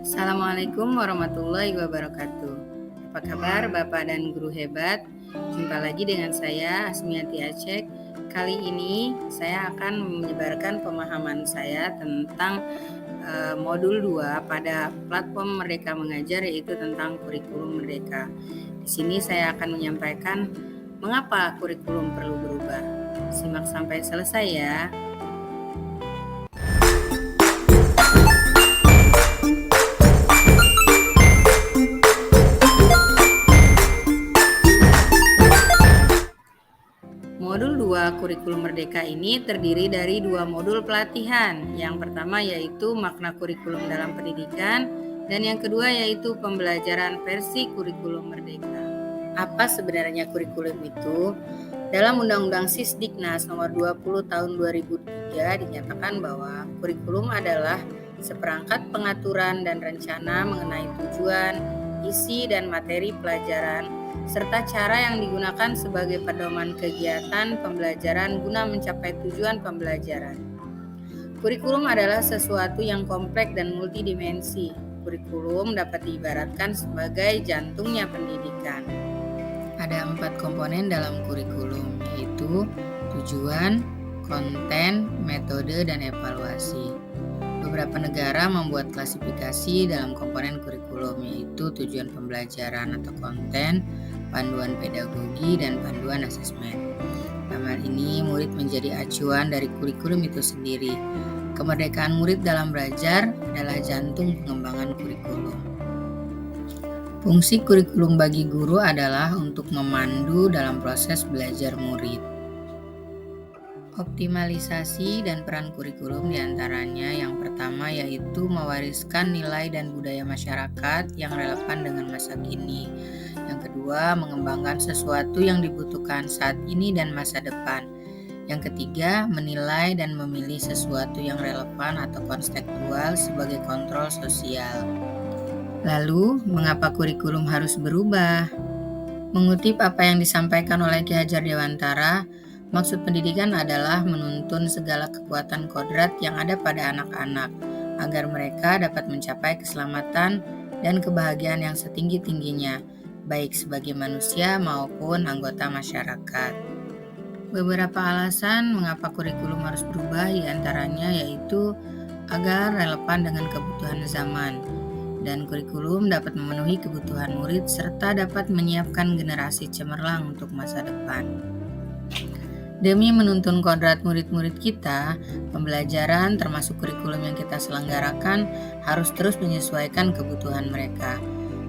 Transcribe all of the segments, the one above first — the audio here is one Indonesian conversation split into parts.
Assalamualaikum warahmatullahi wabarakatuh. Apa kabar Bapak dan Guru hebat? Jumpa lagi dengan saya Asmiati Acek. Kali ini saya akan menyebarkan pemahaman saya tentang modul 2 pada platform Merdeka Mengajar, yaitu tentang kurikulum Merdeka. Di sini saya akan menyampaikan mengapa kurikulum perlu berubah. Simak sampai selesai ya. Modul 2 Kurikulum Merdeka ini terdiri dari 2 modul pelatihan. Yang pertama yaitu makna kurikulum dalam pendidikan, dan yang kedua yaitu pembelajaran versi kurikulum merdeka. Apa sebenarnya kurikulum itu? Dalam Undang-Undang Sisdiknas nomor 20 tahun 2003 dinyatakan bahwa kurikulum adalah seperangkat pengaturan dan rencana mengenai tujuan, isi dan materi pelajaran, serta cara yang digunakan sebagai pedoman kegiatan pembelajaran guna mencapai tujuan pembelajaran. Kurikulum adalah sesuatu yang kompleks dan multidimensi. Kurikulum dapat diibaratkan sebagai jantungnya pendidikan. Ada 4 komponen dalam kurikulum, yaitu tujuan, konten, metode, dan evaluasi. Beberapa negara membuat klasifikasi dalam komponen kurikulum, yaitu tujuan pembelajaran atau konten, panduan pedagogi, dan panduan asesmen. Dalam hal ini, murid menjadi acuan dari kurikulum itu sendiri. Kemerdekaan murid dalam belajar adalah jantung pengembangan kurikulum. Fungsi kurikulum bagi guru adalah untuk memandu dalam proses belajar murid. Optimalisasi dan peran kurikulum diantaranya yang pertama yaitu mewariskan nilai dan budaya masyarakat yang relevan dengan masa kini. Yang kedua, mengembangkan sesuatu yang dibutuhkan saat ini dan masa depan. Yang ketiga, menilai dan memilih sesuatu yang relevan atau kontekstual sebagai kontrol sosial. Lalu, mengapa kurikulum harus berubah? Mengutip apa yang disampaikan oleh Ki Hajar Dewantara, maksud pendidikan adalah menuntun segala kekuatan kodrat yang ada pada anak-anak, agar mereka dapat mencapai keselamatan dan kebahagiaan yang setinggi-tingginya, baik sebagai manusia maupun anggota masyarakat. Beberapa alasan mengapa kurikulum harus berubah diantaranya yaitu agar relevan dengan kebutuhan zaman, dan kurikulum dapat memenuhi kebutuhan murid serta dapat menyiapkan generasi cemerlang untuk masa depan. Demi menuntun kodrat murid-murid kita, pembelajaran termasuk kurikulum yang kita selenggarakan harus terus menyesuaikan kebutuhan mereka.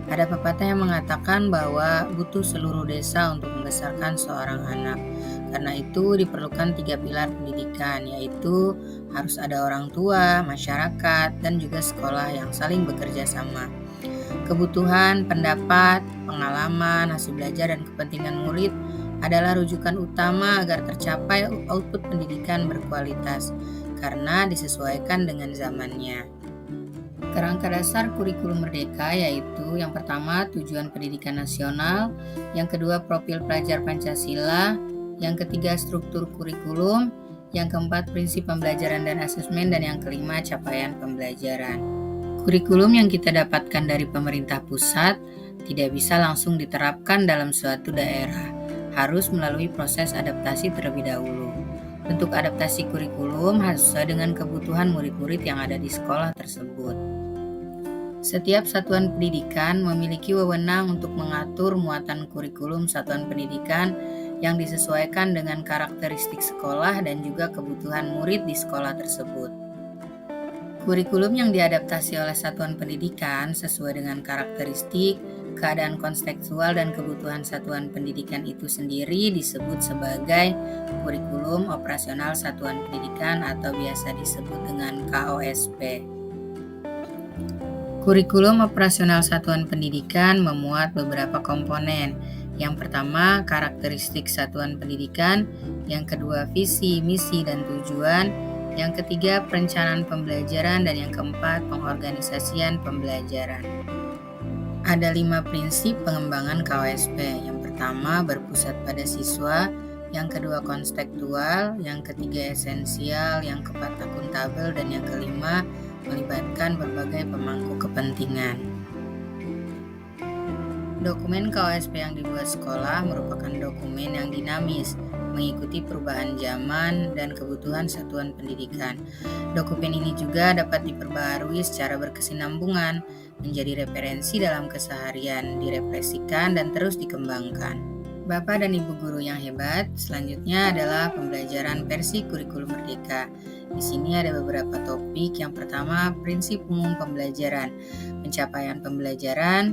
Ada pepatah yang mengatakan bahwa butuh seluruh desa untuk membesarkan seorang anak. Karena itu diperlukan 3 pilar pendidikan, yaitu harus ada orang tua, masyarakat, dan juga sekolah yang saling bekerja sama. Kebutuhan, pendapat, pengalaman, hasil belajar, dan kepentingan murid adalah rujukan utama agar tercapai output pendidikan berkualitas, karena disesuaikan dengan zamannya. Kerangka dasar kurikulum merdeka yaitu yang pertama tujuan pendidikan nasional, yang kedua profil pelajar Pancasila, yang ketiga struktur kurikulum, yang keempat prinsip pembelajaran dan asesmen, dan yang kelima capaian pembelajaran. Kurikulum yang kita dapatkan dari pemerintah pusat tidak bisa langsung diterapkan dalam suatu daerah, harus melalui proses adaptasi terlebih dahulu. Bentuk adaptasi kurikulum harus sesuai dengan kebutuhan murid-murid yang ada di sekolah tersebut. Setiap satuan pendidikan memiliki wewenang untuk mengatur muatan kurikulum satuan pendidikan yang disesuaikan dengan karakteristik sekolah dan juga kebutuhan murid di sekolah tersebut. Kurikulum yang diadaptasi oleh satuan pendidikan sesuai dengan karakteristik, keadaan kontekstual, dan kebutuhan satuan pendidikan itu sendiri disebut sebagai kurikulum operasional satuan pendidikan atau biasa disebut dengan KOSP. Kurikulum operasional satuan pendidikan memuat beberapa komponen. Yang pertama, karakteristik satuan pendidikan, yang kedua, visi, misi, dan tujuan, yang ketiga, perencanaan pembelajaran, dan yang keempat, pengorganisasian pembelajaran. Ada 5 prinsip pengembangan KOSP. Yang pertama, berpusat pada siswa, yang kedua, kontekstual, yang ketiga, esensial, yang keempat, akuntabel, dan yang kelima, melibatkan berbagai pemangku kepentingan kepentingan. Dokumen KOSP yang dibuat sekolah merupakan dokumen yang dinamis, mengikuti perubahan zaman dan kebutuhan satuan pendidikan. Dokumen ini juga dapat diperbaharui secara berkesinambungan, menjadi referensi dalam keseharian, direfleksikan dan terus dikembangkan. Bapak dan Ibu guru yang hebat, selanjutnya adalah pembelajaran versi kurikulum merdeka. Di sini ada beberapa topik. Yang pertama, prinsip umum pembelajaran, pencapaian pembelajaran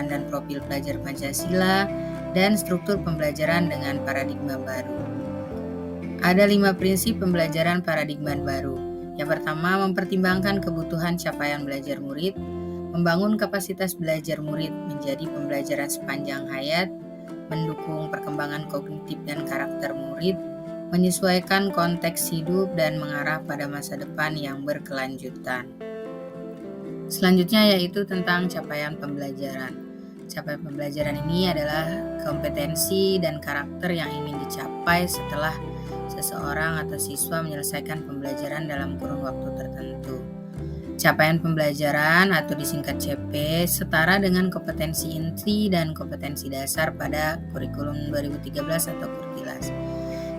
dan profil pelajar Pancasila, dan struktur pembelajaran dengan paradigma baru. Ada 5 prinsip pembelajaran paradigma baru. Yang pertama, mempertimbangkan kebutuhan capaian belajar murid, membangun kapasitas belajar murid menjadi pembelajaran sepanjang hayat, mendukung perkembangan kognitif dan karakter murid, menyesuaikan konteks hidup dan mengarah pada masa depan yang berkelanjutan. Selanjutnya yaitu tentang capaian pembelajaran. Capaian pembelajaran ini adalah kompetensi dan karakter yang ingin dicapai setelah seseorang atau siswa menyelesaikan pembelajaran dalam kurun waktu tertentu. Capaian pembelajaran atau disingkat CP setara dengan kompetensi inti dan kompetensi dasar pada kurikulum 2013 atau Kurtilas.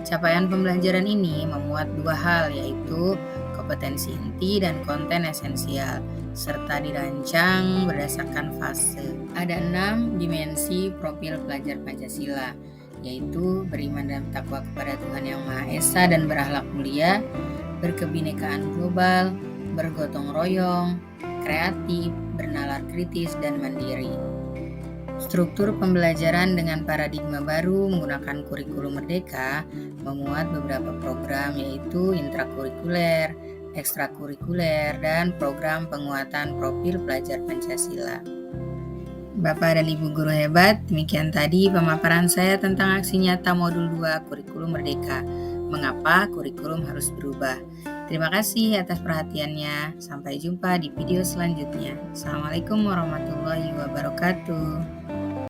Capaian pembelajaran ini memuat 2 hal, yaitu kompetensi inti dan konten esensial, serta dirancang berdasarkan fase. Ada 6 dimensi profil pelajar Pancasila, yaitu beriman dan takwa kepada Tuhan Yang Maha Esa dan berakhlak mulia, berkebinekaan global, bergotong royong, kreatif, bernalar kritis, dan mandiri. Struktur pembelajaran dengan paradigma baru menggunakan kurikulum merdeka memuat beberapa program, yaitu intrakurikuler, ekstrakurikuler, dan program penguatan profil pelajar Pancasila. Bapak dan Ibu guru hebat, demikian tadi pemaparan saya tentang aksi nyata modul 2 kurikulum merdeka. Mengapa kurikulum harus berubah? Terima kasih atas perhatiannya. Sampai jumpa di video selanjutnya. Assalamualaikum warahmatullahi wabarakatuh.